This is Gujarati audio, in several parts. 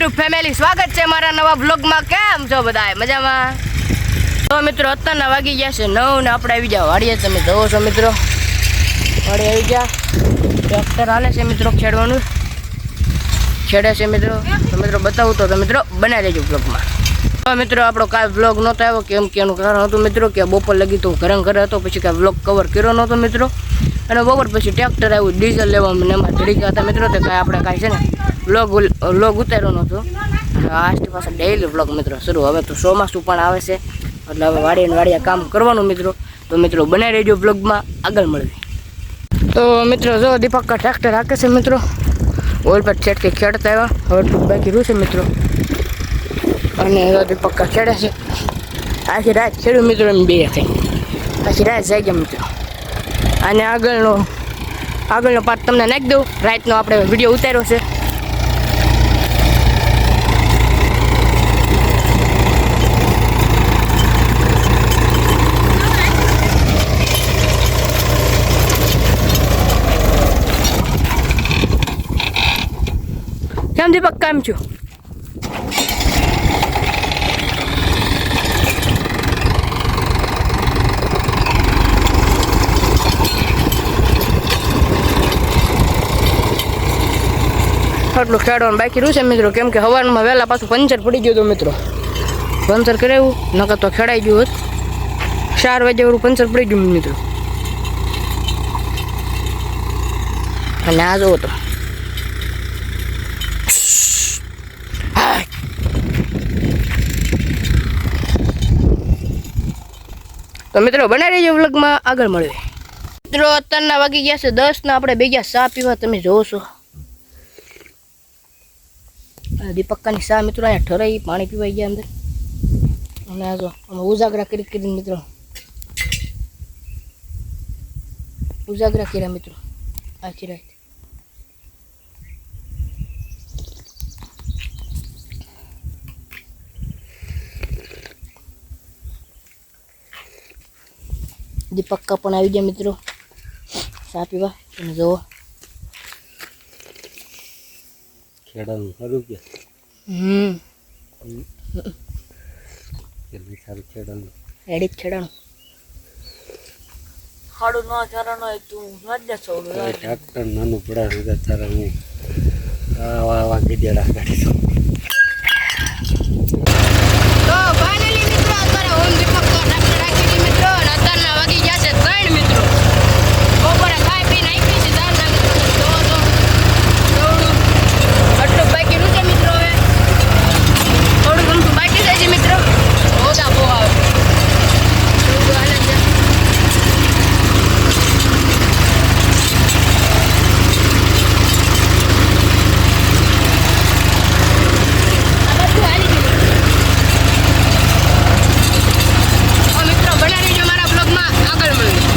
યુટ્યુબ ફેમિલી, સ્વાગત છે મારા નવા બ્લોગમાં। કેમ છો બધાય? મજામાં? તો મિત્રો અત્યારના વાગી ગયા છે 9 ને આપણે આવી ગયા વાડીએ। તમે જોવો છો મિત્રો, વાડી આવી ગયા, ટ્રેક્ટર હાલે છે મિત્રો, ખેડવાનું ખેડે છે મિત્રો। તો મિત્રો બતાવું તો મિત્રો બનાવી દેજો બ્લોગમાં। તો મિત્રો આપણો કાંઈ બ્લોગ નહોતો આવ્યો, કેમ કે એનું કારણ હતું મિત્રો કે બપોર લગી તો ઘરે હતો, પછી કાંઈ બ્લોગ કવર કર્યો નહોતો મિત્રો। અને બપોર પછી ટ્રેક્ટર આવ્યું ડીઝલ લેવા, મને એમાં ધડીકા હતા મિત્રો, તો કાંઈ આપણે કાંઈ છે ને બ્લોગ ઉતાર્યો નહોતો। અને આજથી પાછા ડેઈલી બ્લોગ મિત્રો શરૂ। હવે તો ચોમાસું પણ આવે છે, એટલે હવે વાડીએ કામ કરવાનું મિત્રો। તો મિત્રો બનાવી રહેજો બ્લોગમાં, આગળ મળવી। તો મિત્રો જો દીપક ટ્રેક્ટર હાકે છે મિત્રો, ઓલ પર છેટકે ખેડતા આવ્યા, હવે ટૂંક બાકી રહ્યું છે મિત્રો। અને દીપક ખેડે છે, આખી રાત ખેડ્યું મિત્રો, એમ બે થઈ આખી રાત જાય ગયા મિત્રો। અને આગળનો પાર્ટ તમને નાખી દઉં, રાતનો આપણે વિડીયો ઉતાર્યો છે। કેમ દીપક, કામ છું? આટલું ખેડવાનું બાકી રહ્યું છે મિત્રો, કેમ કે હવારમાં વહેલા પાછું પંચર પડી ગયું હતું મિત્રો, પંચર કરાવ્યું, નકર તો ખેડાઈ ગયું હોત। 4 વાગે વાળું પંચર પડી ગયું મિત્રો। અને આ જોવો તો મિત્રો બનાવી દેજો વ્લોગમાં, આગળ મળીએ। મિત્રો અત્યારના વાગી ગયા છે 10 ને આપણે બે ગયા ચા પીવા। તમે જોવો છો દીપક્કાની ચા મિત્રો, અહીંયા ઠરાઈ પાણી પીવાઈ ગયા અંદર। અને આ જો અમે ઉજાગરા કરીને મિત્રો, ઉજાગરા કર્યા મિત્રો આખી રાત। દીપક્કા પણ આવી ગયા મિત્રો ચા પીવા। તમે જોવો ખેડાનું સારું કે સારું ખેડાનું રેડી જ ખેડાનું હાડું ન ચરણ હોય તું મજા છોડ ટ્રેક્ટર નાનું પડા તારા હું આવા ગીડિયા કાઢી દઉં। તો ફાઇનલી મિત્રો અત્યારે ઓમ દીપક ટ્રેક્ટર રાખી દીધી મિત્રો, અને અત્યારના વાગી ગયા છે 3 મિત્રો। બપોરે ખાઈ પીને આવી છે દાળ ના મિત્રો, જોવો તો દોડું આટલું બાકી રહ્યું છે મિત્રો। હવે થોડું ઘણું બાકી થાય છે મિત્રો, ઓછા બહુ આવે એવું હાલે છે। મિત્રો બનાવી દેજો મારા બ્લોગમાં, આગળ મળીએ।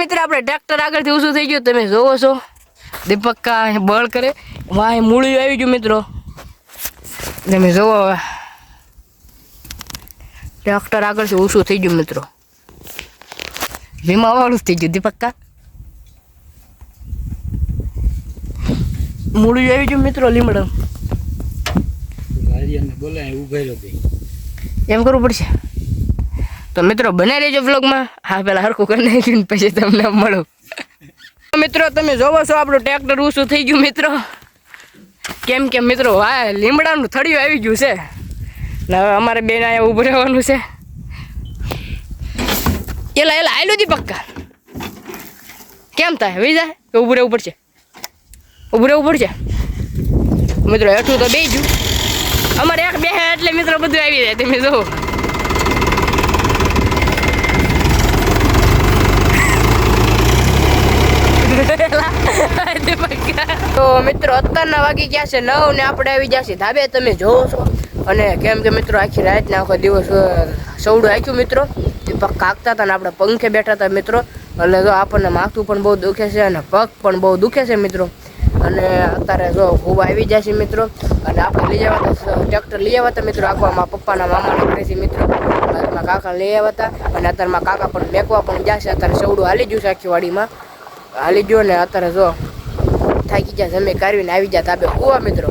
મિત્રો આપણે ટ્રેક્ટર આગળથી ઊંચું થઈ ગયું, તમે જોવો છો દીપક્કા બળ કરે, વાહ મૂળિયું આવી ગયું મિત્રો। તમે જોવો હવે ટ્રેક્ટર આગળથી ઊંચું થઈ ગયું મિત્રો, ભીમા વાળું થઈ ગયું દીપક્કા, મૂળિયું આવી ગયું મિત્રો લીમડો। બોલાય ઉભેલો એમ કરવું પડશે। તો મિત્રો બનાવી દેજો વ્લોગમાં, હા પેલા હરખું કરી નાખ્યું પછી તમને મળો। મિત્રો તમે જોવો છો આપણું ટ્રેક્ટર ઊંચું થઈ ગયું મિત્રો, કેમ કે મિત્રો હા લીમડાનું થળિયું આવી ગયું છે ને હવે અમારે બેન અહીંયા ઊભું રહેવાનું છે। એલા આયલું દીપક્કા કેમ થાય, વી જાય તો ઊભું રહેવું પડશે, ઊભું રહેવું પડશે મિત્રો। હેઠું તો બે ગયું અમારે, એક બે એટલે મિત્રો બધું આવી જાય। તમે જોવો તો મિત્રો અત્યારના વાગી ગયા છે 9 ને આપણે આવી ગયા છે ધાબે, તમે જોવો છો. અને કેમ કે મિત્રો આખી રાત ને આખો દિવસ સવડું આખ્યું મિત્રો, દીપક કાકતા હતા ને આપણે પંખે બેઠા હતા મિત્રો. એટલે જો આપણને માથું પણ બહુ દુખે છે અને પગ પણ બહુ દુખે છે મિત્રો. અને અત્યારે જો ખૂબ આવી જાય છે મિત્રો. અને આપણે લઈ આવ્યા હતા ટ્રેક્ટર લઈ આવ્યા હતા મિત્રો, આખવામાં પપ્પાના મામાના ઘરે છે મિત્રો. અત્યારમાં કાકા લઈ આવ્યા હતા અને અત્યારમાં કાકા પણ મેકવા પણ ગયા છે. અત્યારે સવડું હાલી ગયું છે આખી વાડીમાં, હાલી ગયો ને અત્યારે જો થાકી ગયા જમે કાઢવીને આવી ગયા ધાબે કુવા મિત્રો.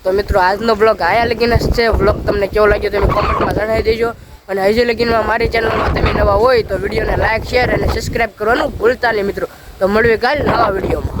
તો મિત્રો આજનો બ્લોગ આયા લગીને જ છે. બ્લોગ તમને કેવો લાગ્યો તમે કોમેન્ટમાં જણાવી દેજો. અને હજી લગીનમાં મારી ચેનલમાં તમે નવા હોય તો વિડીયોને લાઈક શેર અને સબસ્ક્રાઈબ કરવાનું ભૂલતા નહીં મિત્રો. તો મળીએ કાલે નવા વિડીયોમાં.